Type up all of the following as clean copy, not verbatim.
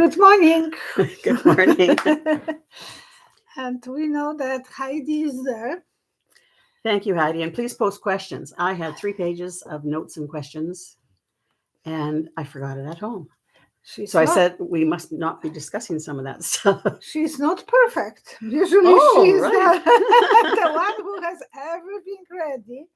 Good morning. Good morning. And we know that Heidi is there. Thank you, Heidi. And please post questions. I had 3 pages of notes and questions, and I forgot it at home. I said we must not be discussing some of that stuff. She's not perfect. Usually she's right. the one who has everything ready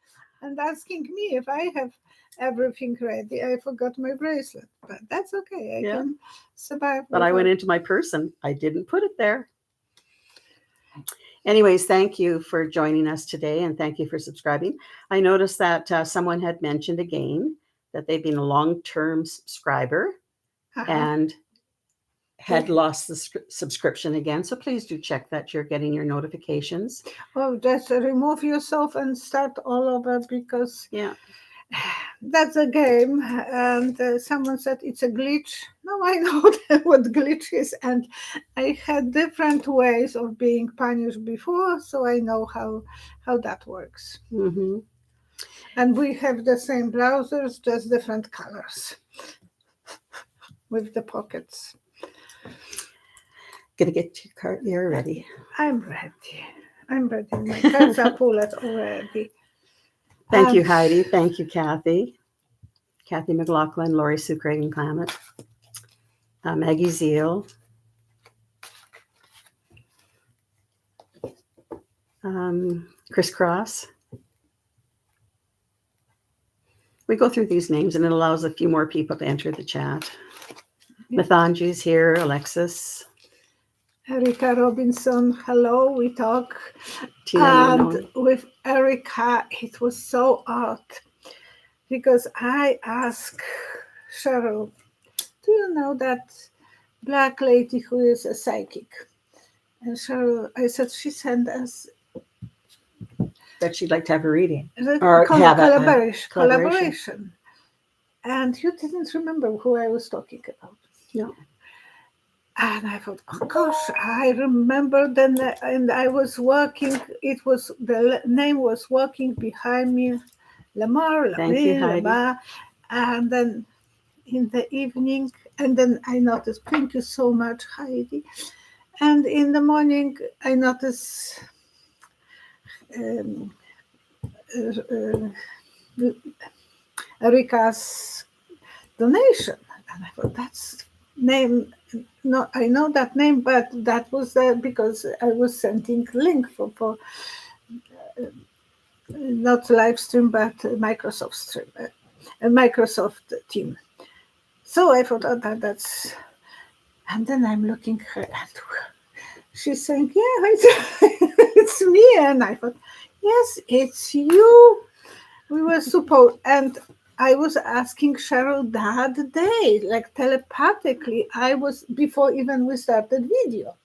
and asking me if I have everything ready. I forgot my bracelet, but that's okay. I can survive. But I went into my purse and I didn't put it there. Anyways, thank you for joining us today, and thank you for subscribing. I noticed that someone had mentioned again that they've been a long-term subscriber and had lost the subscription again. So please do check that you're getting your notifications. Oh, just remove yourself and start all over, because that's a game. And someone said it's a glitch. No, I know what glitch is, and I had different ways of being punished before, so I know how that works. Mm-hmm. And we have the same blousers, just different colors with the pockets. Gonna get your cart. You're ready. I'm ready. My cards are pulled already. Thank you, Heidi. Thank you, Kathy. Kathy McLaughlin, Lori Sue Craig Clammett, Maggie Zeal, Chris Cross. We go through these names and it allows a few more people to enter the chat. Mathanji's here, Alexis. Erica Robinson, hello, we talk. Tina and with Erica, it was so odd because I asked Cheryl, do you know that black lady who is a psychic? And Cheryl, I said, she sent us that she'd like to have a reading or collaboration. And you didn't remember who I was talking about. No. And I thought, oh gosh, I remember then, and I was working, the name was working behind me, Lamar, Lamar, and then in the evening, and then I noticed, thank you so much, Heidi. And in the morning, I noticed Erika's donation. And I thought, that's name. No, I know that name, but that was because I was sending link for not live stream, but Microsoft stream, Microsoft team. So I thought, oh, that's, and then I'm looking her, and she's saying, yeah, it's me, and I thought, yes, it's you. We were supposed, and I was asking Cheryl that day, like telepathically. I was, before even we started video.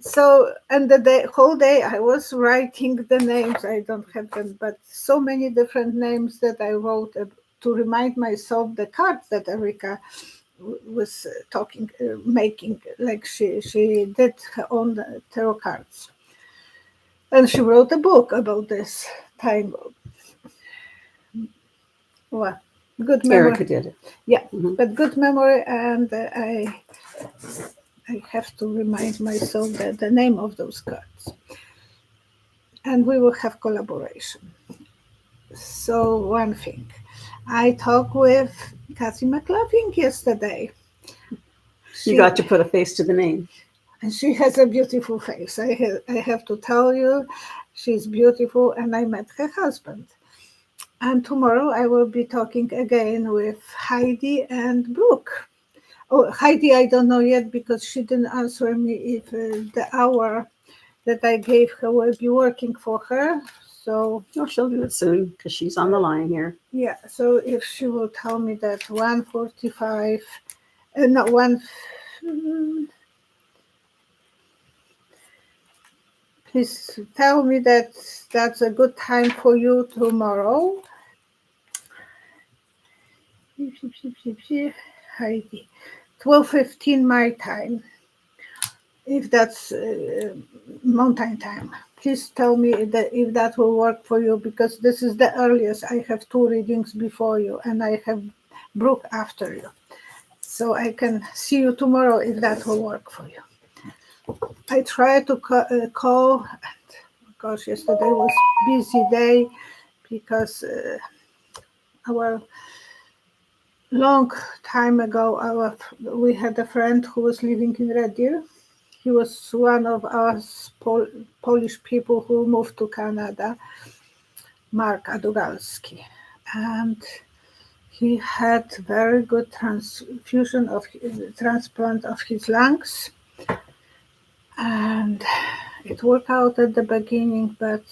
So, and the whole day I was writing the names. I don't have them, but so many different names that I wrote to remind myself the cards that Erica was making, like she did her own tarot cards. And she wrote a book about this time. Well, good memory. Erica did it. Yeah, but good memory, and I have to remind myself that the name of those cards. And we will have collaboration. So one thing, I talked with Kathy McLaughlin yesterday. You got to put a face to the name. And she has a beautiful face. I have to tell you, she's beautiful, and I met her husband. And tomorrow I will be talking again with Heidi and Brooke. Oh, Heidi, I don't know yet because she didn't answer me if the hour that I gave her will be working for her. So she'll do it soon because she's on the line here. Yeah, so if she will tell me that 1:45, not 1. Please tell me that that's a good time for you tomorrow. Heidi, 12:15 my time, if that's mountain time. Please tell me if that will work for you, because this is the earliest. I have 2 readings before you, and I have Brooke after you. So I can see you tomorrow if that will work for you. I tried to call, and gosh, yesterday was busy day because our long time ago, we had a friend who was living in Red Deer. He was one of us Polish people who moved to Canada, Mark Adugalski, and he had very good transplant of his lungs, and it worked out at the beginning, but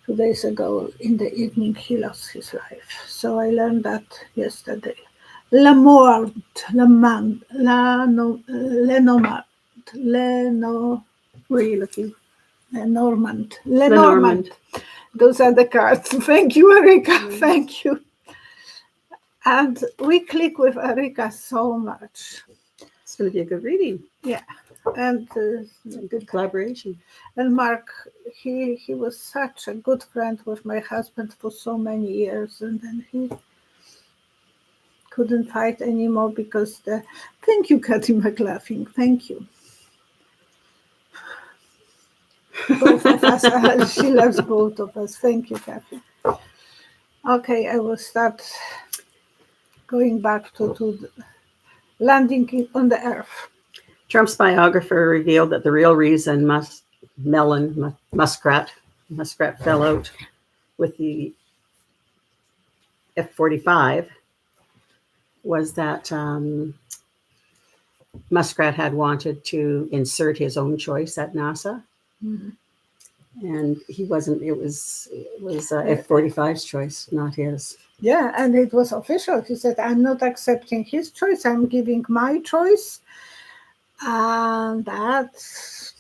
2 days ago in the evening he lost his life. So I learned that yesterday. Lenormand, Where are you looking? Lenormand. Those are the cards. Thank you, Erika. Thank you. And we click with Erika so much. It's going to be a good reading. Yeah. And good collaboration. And Mark, he was such a good friend with my husband for so many years, and then he couldn't fight anymore because thank you, Kathy McLaughlin. Thank you. Both of us. She loves both of us. Thank you, Kathy. Okay, I will start going back to landing on the earth. Trump's biographer revealed that the real reason Muskrat fell out with the F-45 was that Muskrat had wanted to insert his own choice at NASA. Mm-hmm. And he wasn't, it was F-45's choice, not his. Yeah, and it was official. He said, I'm not accepting his choice, I'm giving my choice. And that's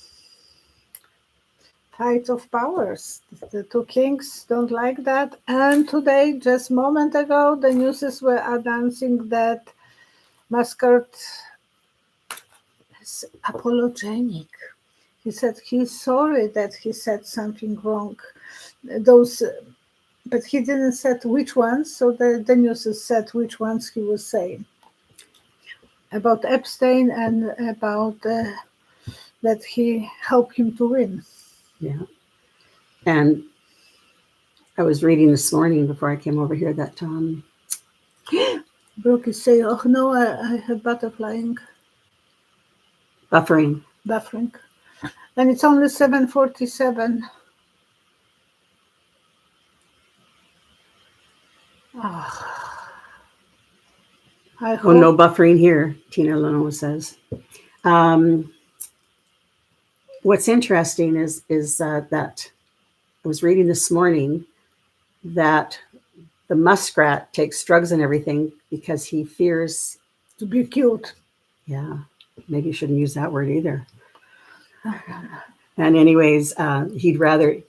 fight of powers. The two kings don't like that. And today, just a moment ago, the news were announcing that Muskrat is apologetic. He said he's sorry that he said something wrong. But he didn't say which ones, so the news said which ones he was saying. About Epstein and about that he helped him to win. Yeah. And I was reading this morning before I came over here that Brooke is saying, oh no, I have butterflying. Buffering. And it's only 7:47. No buffering here, Tina Leno says. What's interesting is that I was reading this morning that the muskrat takes drugs and everything because he fears to be killed. Yeah, maybe you shouldn't use that word either. And anyways, he'd rather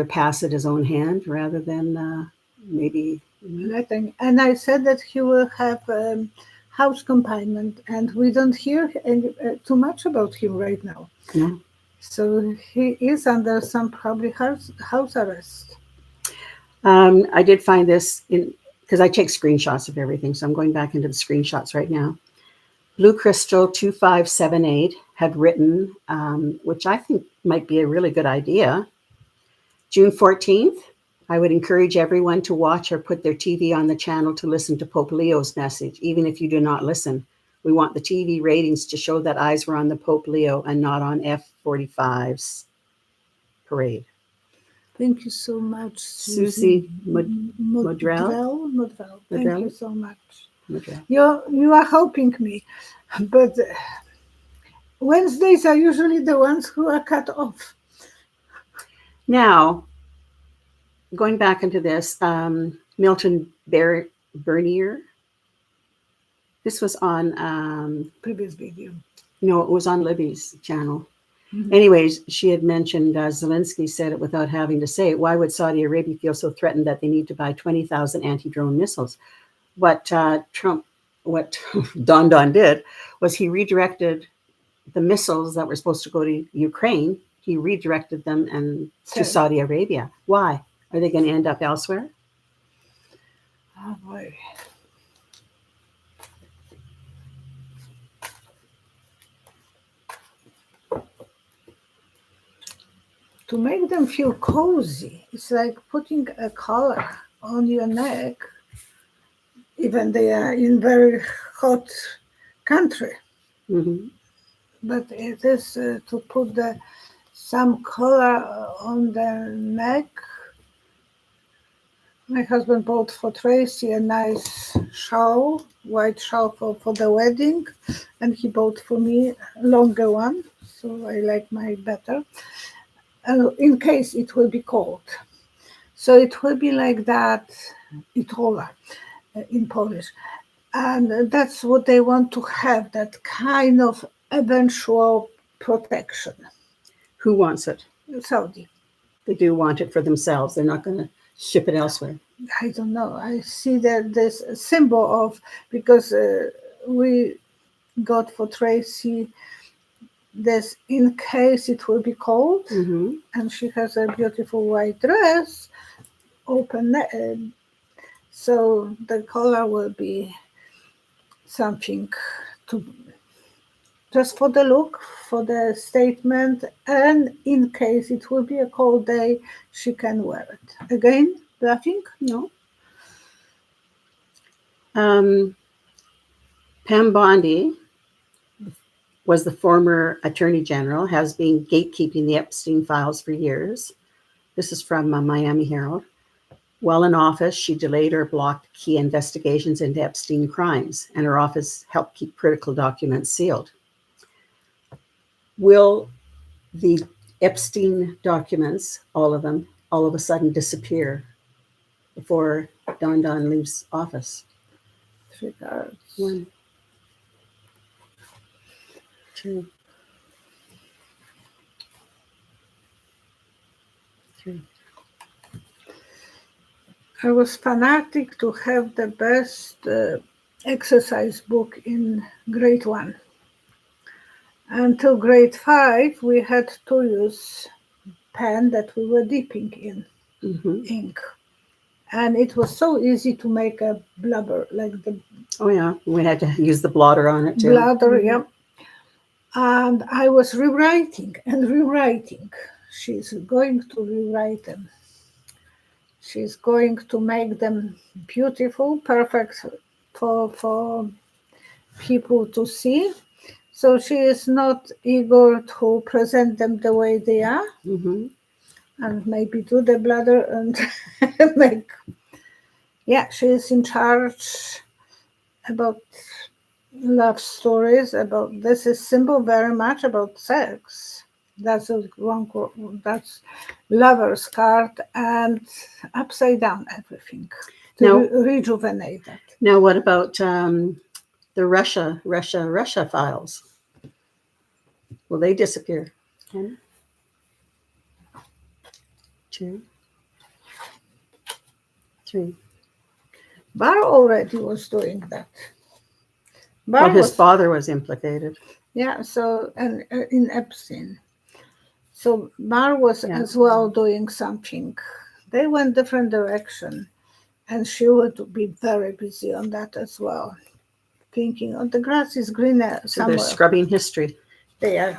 pass it his own hand rather than maybe. And I said that he will have house confinement, and we don't hear too much about him right now. No. So he is under some probably house arrest. I did find this because I take screenshots of everything, so I'm going back into the screenshots right now. Blue Crystal 2578 had written, which I think might be a really good idea. June 14th, I would encourage everyone to watch or put their TV on the channel to listen to Pope Leo's message, even if you do not listen. We want the TV ratings to show that eyes were on the Pope Leo and not on F-45's parade. Thank you so much, Susie Modrell. Thank you so much. You are helping me, but Wednesdays are usually the ones who are cut off. Now, going back into this, Milton Bernier. This was on previous video. No, it was on Libby's channel. Mm-hmm. Anyways, she had mentioned Zelensky said it without having to say it. Why would Saudi Arabia feel so threatened that they need to buy 20,000 anti-drone missiles? What DonDon did was he redirected the missiles that were supposed to go to Ukraine. He redirected them to Saudi Arabia. Why? Are they going to end up elsewhere? Oh boy. to make them feel cozy. It's like putting a collar on your neck, even they are in very hot country. Mm-hmm. But it is to put some collar on the neck. My husband bought for Tracy a nice shawl, white shawl for the wedding, and he bought for me a longer one, so I like mine better. In case it will be cold. So it will be like that, itola in Polish. And that's what they want to have, that kind of eventual protection. Who wants it? Saudi. They do want it for themselves. They're not going to ship it elsewhere. I don't know. I see that this symbol of, because we got for Tracy this in case it will be cold, Mm-hmm. and she has a beautiful white dress, open, so the color will be something to just for the look, for the statement, and in case it will be a cold day, she can wear it. Again, laughing? No. Pam Bondi was the former Attorney General, has been gatekeeping the Epstein files for years. This is from Miami Herald. While in office, she delayed or blocked key investigations into Epstein crimes, and her office helped keep critical documents sealed. Will the Epstein documents, all of them, all of a sudden disappear before DonDon leaves office? 3 cards. 1, 2, 3. I was fanatic to have the best exercise book in grade 1. Until grade 5, we had to use pen that we were dipping in ink. And it was so easy to make a blubber, like the... Oh, yeah. We had to use the blotter on it, too. Blotter, yeah. And I was rewriting and rewriting. She's going to rewrite them. She's going to make them beautiful, perfect for people to see. So she is not eager to present them the way they are, and maybe do the bladder and make. Yeah, she is in charge about love stories. About this is symbol very much about sex. That's that's lover's card and upside down everything to rejuvenate that. Now, what about the Russia files? Will they disappear? 1, 2, 3. Barr already was doing that. Well, his father was implicated. Yeah, so and in Epstein. So Barr was as well doing something. They went different direction, and she would be very busy on that as well, thinking, "Oh, the grass is greener somewhere." So they're scrubbing history. They are,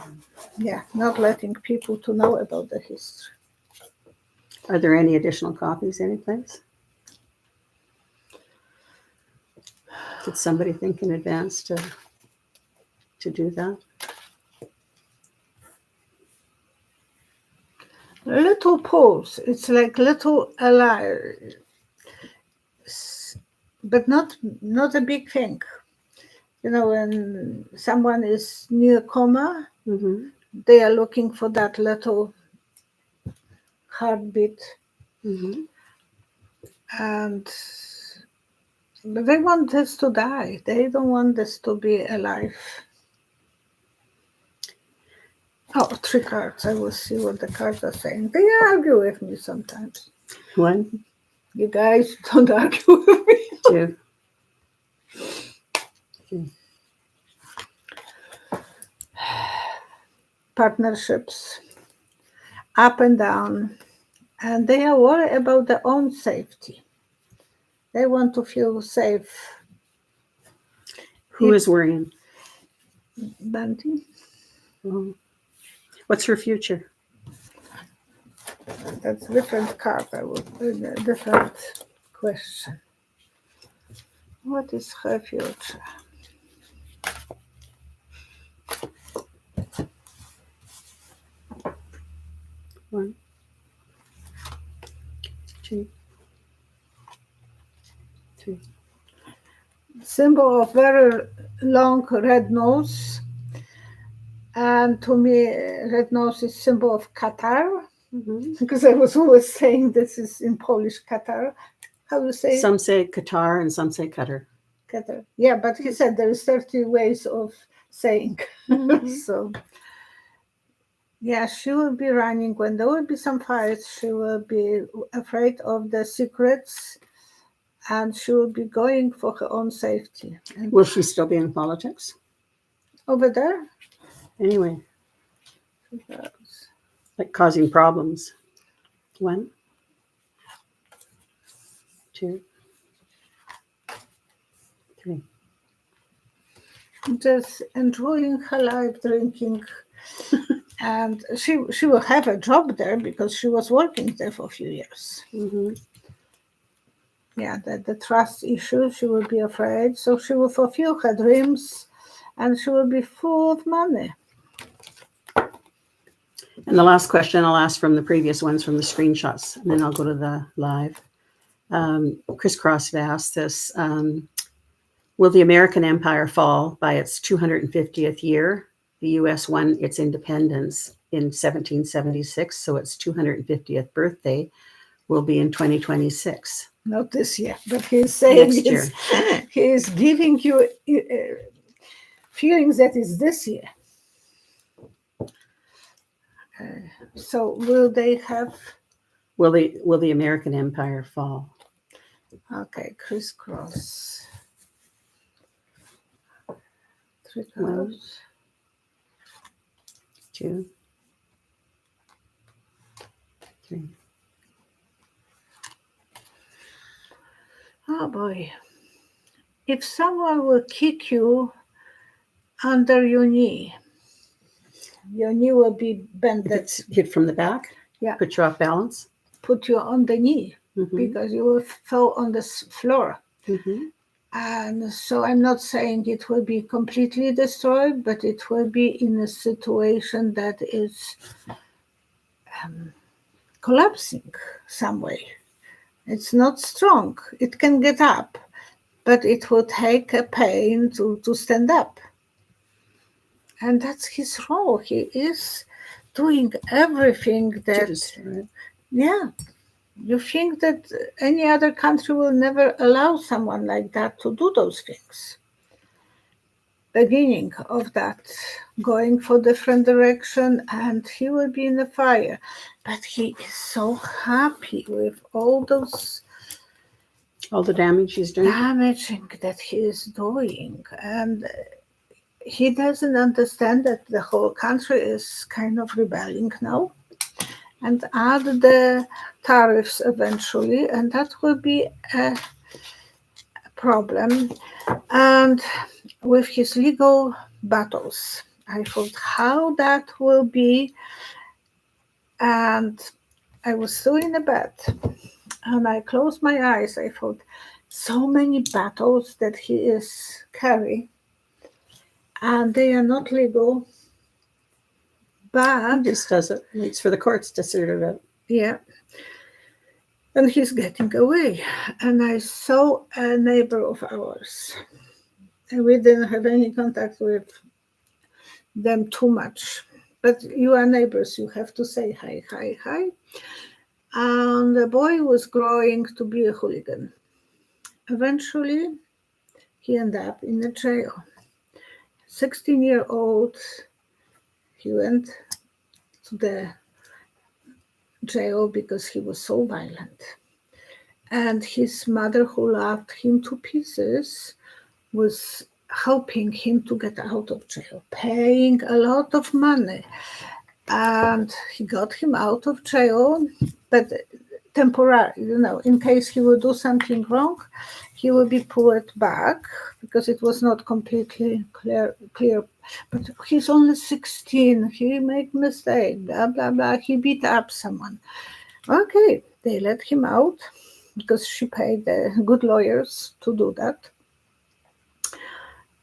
not letting people to know about the history. Are there any additional copies anyplace? Did somebody think in advance to do that? Little pulls. It's like little alive, but not a big thing. You know, when someone is near coma, they are looking for that little heartbeat, and they want this to die. They don't want this to be alive. Oh, 3 cards. I will see what the cards are saying. They argue with me sometimes. 1. You guys don't argue with me. 2. 3. Partnerships, up and down, and they are worried about their own safety. They want to feel safe. Who is worrying? Banty. Oh. What's her future? That's a different card. A different question. What is her future? One, two, three. Symbol of very long red nose. And to me, red nose is symbol of Qatar. Mm-hmm. Because I was always saying this is in Polish Qatar. How do you say Some say Qatar and some say Qatar. Qatar? Yeah, but he said there is 30 ways of saying. Mm-hmm. So, yeah, she will be running when there will be some fights. She will be afraid of the secrets, and she will be going for her own safety. And Will she still be in politics? over there, Anyway, like causing problems. One, two, three. just enjoying her life, drinking. And she will have a job there because she was working there for a few years. Mm-hmm. Yeah, the trust issue, she will be afraid. So she will fulfill her dreams and she will be full of money. And the last question I'll ask from the previous ones from the screenshots, and then I'll go to the live. Crisscross had asked this. Will the American empire fall by its 250th year? The U.S. won its independence in 1776, so its 250th birthday will be in 2026. Not this year, but he's saying Next year. he is giving you feelings that is this year. So will they have? Will the American empire fall? Okay, crisscross. 3 One, cards. 2, 3. Oh boy. If someone will kick you under your knee will be bent. If it's hit from the back, Yeah. put you off balance. Put you on the knee Mm-hmm. because you will fall on the floor. Mm-hmm. And so I'm not saying it will be completely destroyed, but it will be in a situation that is collapsing some way. It's not strong. It can get up, but it will take a pain to stand up. And that's his role. He is doing everything that, yeah, you think that any other country will never allow someone like that to do those things. Beginning of that, going for different direction, and he will be in the fire. But he is so happy with all those all the damage he's doing. Damaging that he is doing. And he doesn't understand that the whole country is kind of rebelling now. And add the tariffs eventually, and that will be a problem. And with his legal battles, I thought how that will be. And I was still in the bed, and I closed my eyes. I thought, so many battles that he is carrying, and they are not legal. But he just does it. Waits for the courts to sort it out. Yeah. And he's getting away. And I saw a neighbor of ours. And we didn't have any contact with them too much. But you are neighbors, you have to say hi, hi, hi. And the boy was growing to be a hooligan. Eventually, he ended up in a jail. 16-year-old, he went to the jail because he was so violent. And his mother, who loved him to pieces, was helping him to get out of jail, paying a lot of money. And he got him out of jail, but temporarily, in case he would do something wrong, he will be pulled back because it was not completely clear. But he's only 16. He made mistake, blah, blah, blah. He beat up someone. Okay, they let him out because she paid the good lawyers to do that.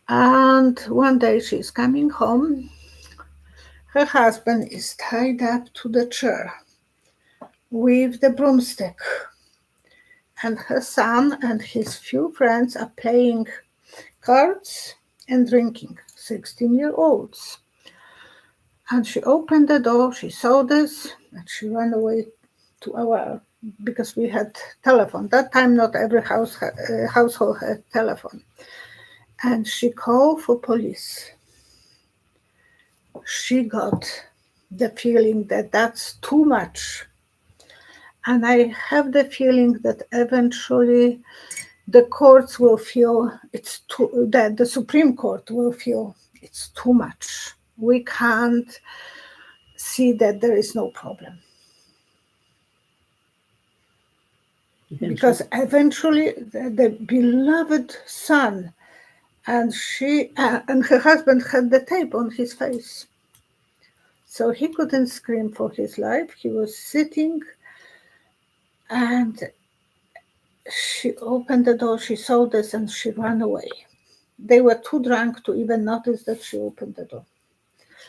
And one day she's coming home. Her husband is tied up to the chair with the broomstick. And her son and his few friends are playing cards and drinking, 16-year-olds. And she opened the door, she saw this, and she ran away to our, because we had telephone. That time not every household had telephone. And she called for police. She got the feeling that that's too much. And I have the feeling that eventually the courts will feel that the Supreme Court will feel it's too much. We can't see that there is no problem. Because eventually the beloved son and she and her husband had the tape on his face. So he couldn't scream for his life. He was sitting and she opened the door, she saw this and she ran away. They were too drunk to even notice that she opened the door.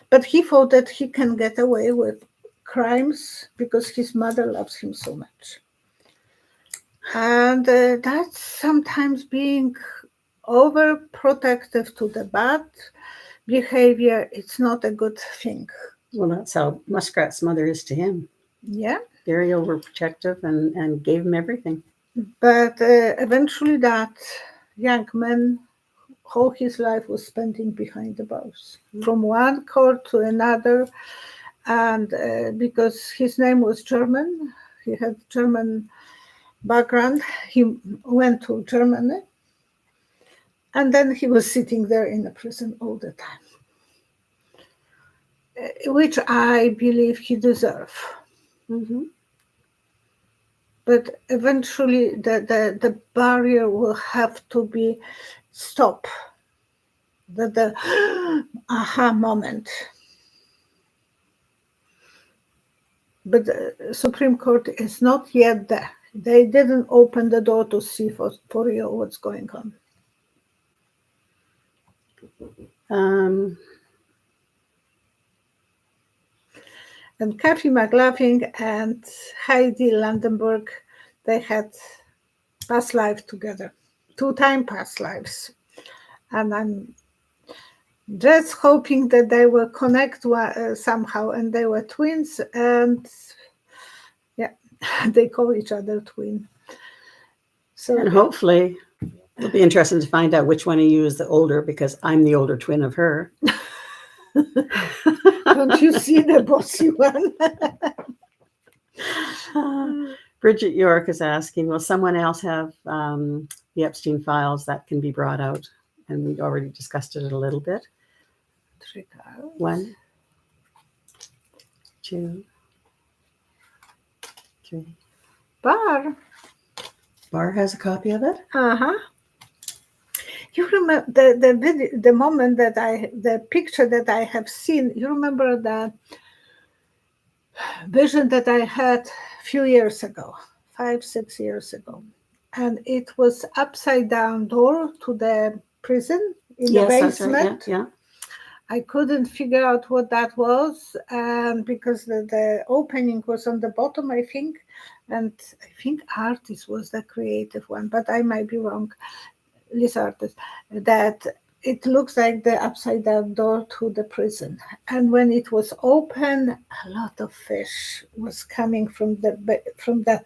But he thought that he can get away with crimes because his mother loves him so much. And that's sometimes being overprotective to the bad behavior. It's not a good thing. Well, that's how Muskrat's mother is to him. Yeah. Very overprotective and gave him everything. But eventually that young man, all his life was spending behind the bars, from one court to another. And because his name was German, he had German background, he went to Germany. And then he was sitting there in the prison all the time, which I believe he deserved. Mm-hmm. But eventually the barrier will have to be stopped. The aha moment. But the Supreme Court is not yet there. They didn't open the door to see for real what's going on. And Kathy McLaughlin and Heidi Landenberg, they had past lives together, 2-time past lives. And I'm just hoping that they will connect somehow, and they were twins, and yeah, they call each other twin. So and hopefully it'll be interesting to find out which one of you is the older, because I'm the older twin of her. Don't you see the bossy one? Bridget York is asking, will someone else have the Epstein files that can be brought out? And we've already discussed it a little bit. 1, 2, 3. Bar has a copy of it. You remember the video, the moment that the picture that I have seen. You remember the vision that I had a few years ago, 5-6 years ago, and it was upside down door to the prison in the basement. That's right. Yeah. I couldn't figure out what that was, because the opening was on the bottom, I think, and I think Artist was the creative one, but I might be wrong. This Artist, that it looks like the upside down door to the prison. And when it was open, a lot of fish was coming from that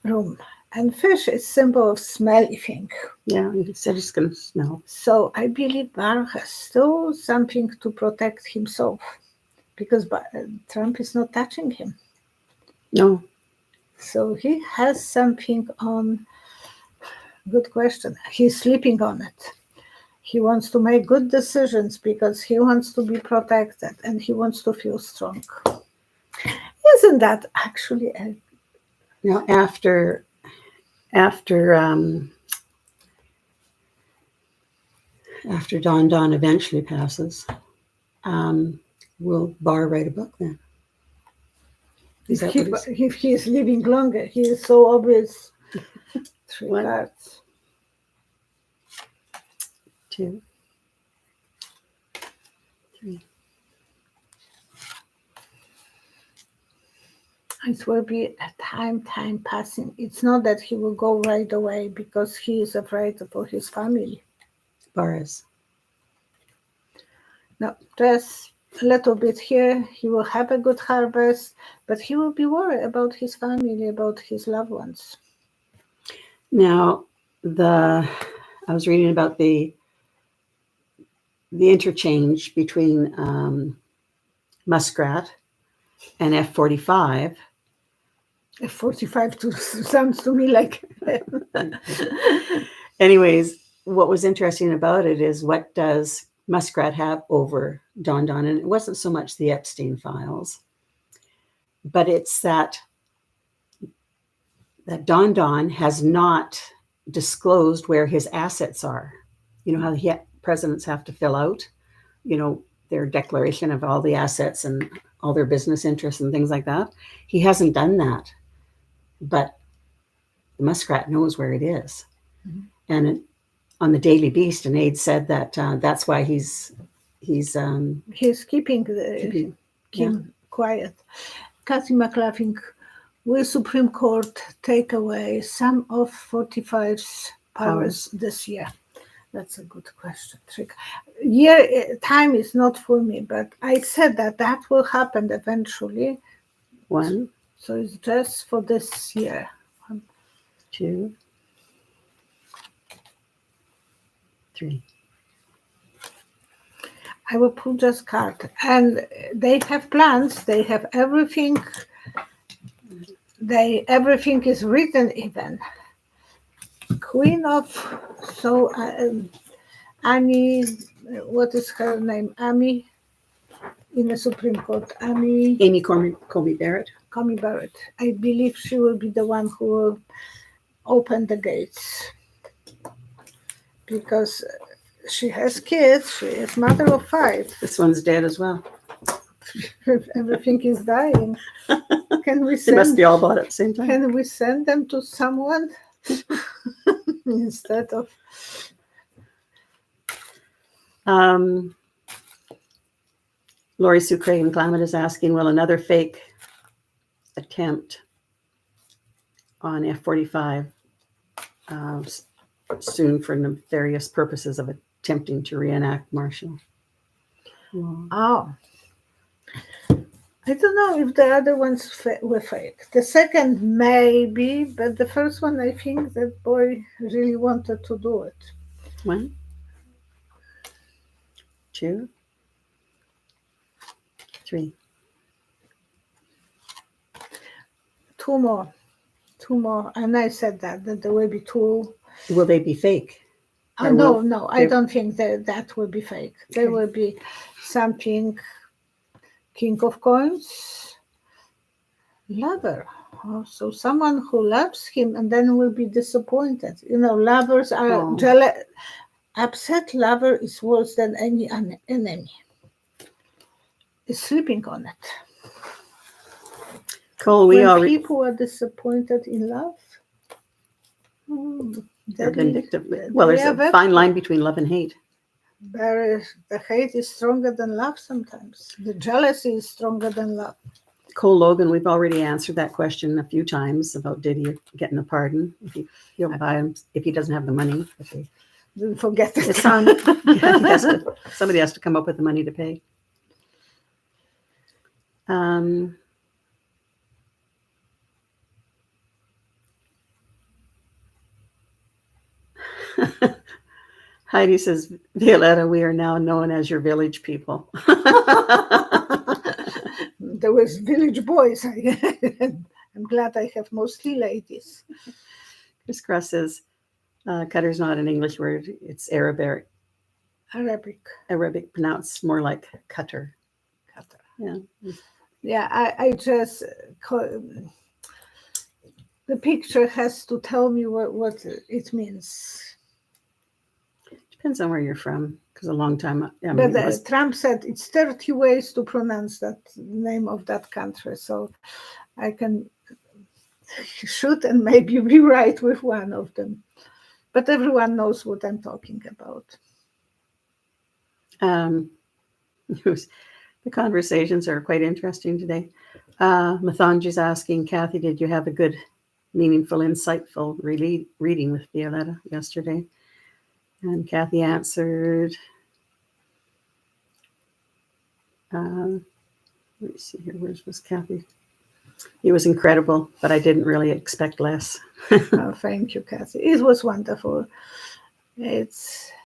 room. And fish is symbol of smelly thing. Yeah, he said it's going to smell. So I believe Barr has still something to protect himself, because Trump is not touching him. No. So he has something on. Good question. He's sleeping on it. He wants to make good decisions because he wants to be protected and he wants to feel strong. Isn't that actually a... Now, after DonDon eventually passes, will Barr write a book then? Is that what he's... If he is living longer, he is so obvious. 3 1, cards. 2, 3. It will be a time passing. It's not that he will go right away because he is afraid for his family. Boris. No, just a little bit here. He will have a good harvest, but he will be worried about his family, about his loved ones. Now, I was reading about the interchange between muskrat and F45. F45 sounds to me like. Anyways, what was interesting about it is, what does muskrat have over DonDon? And it wasn't so much the Epstein files, but it's that DonDon has not disclosed where his assets are. You know how presidents have to fill out, their declaration of all the assets and all their business interests and things like that. He hasn't done that, but the muskrat knows where it is. Mm-hmm. And on the Daily Beast, an aide said that that's why he's keeping Kim quiet. Kathy McLaughlin, will Supreme Court take away some of 45's powers this year? That's a good question. Time is not for me, but I said that will happen eventually. 1. So it's just for this year. 1, 2, 3. I will pull just card, and they have plans. They have everything. Everything is written even. Queen of Annie, what is her name? Amy in the Supreme Court. Amy Coney Barrett. Coney Barrett. I believe she will be the one who will open the gates, because she has kids. She is mother of 5. This one's dead as well. Everything is dying. Can we They must be all bought at the same time. Can we send them to someone instead of? Lori Sue Craig and Klamath is asking, will another fake attempt on F45 soon for nefarious purposes of attempting to reenact Marshall? Oh. I don't know if the other ones were fake. The second maybe, but the first one, I think that boy really wanted to do it. 1, 2, 3. 2 more. 2 more. And I said that there will be 2. Will they be fake? No, I don't think that will be fake. Okay. There will be something. King of Coins, lover. So someone who loves him and then will be disappointed. Lovers are jealous. Upset lover is worse than any enemy. Is sleeping on it. Cole, people are disappointed in love. They're vindictive. Well, there's a fine line between love and hate. The hate is stronger than love sometimes. The jealousy is stronger than love. Cole Logan, we've already answered that question a few times about did he getting a pardon if he doesn't have the money. Don't forget it. It's on. Somebody has to come up with the money to pay. Heidi says, Violetta, we are now known as your village people. There was village boys. I'm glad I have mostly ladies. Chris Cross says, cutter's not an English word. It's Arabic. Arabic pronounced more like cutter. Yeah. Yeah, I just... the picture has to tell me what it means. Depends on where you're from, because a long time. I mean, But it was, Trump said it's 30 ways to pronounce that name of that country. So I can shoot and maybe be right with one of them. But everyone knows what I'm talking about. the conversations are quite interesting today. Mathanji's asking, Kathy, did you have a good, meaningful, insightful reading with Violetta yesterday? And Kathy answered, let me see here, where was Kathy? It was incredible, but I didn't really expect less. Oh, thank you, Kathy. It was wonderful. It's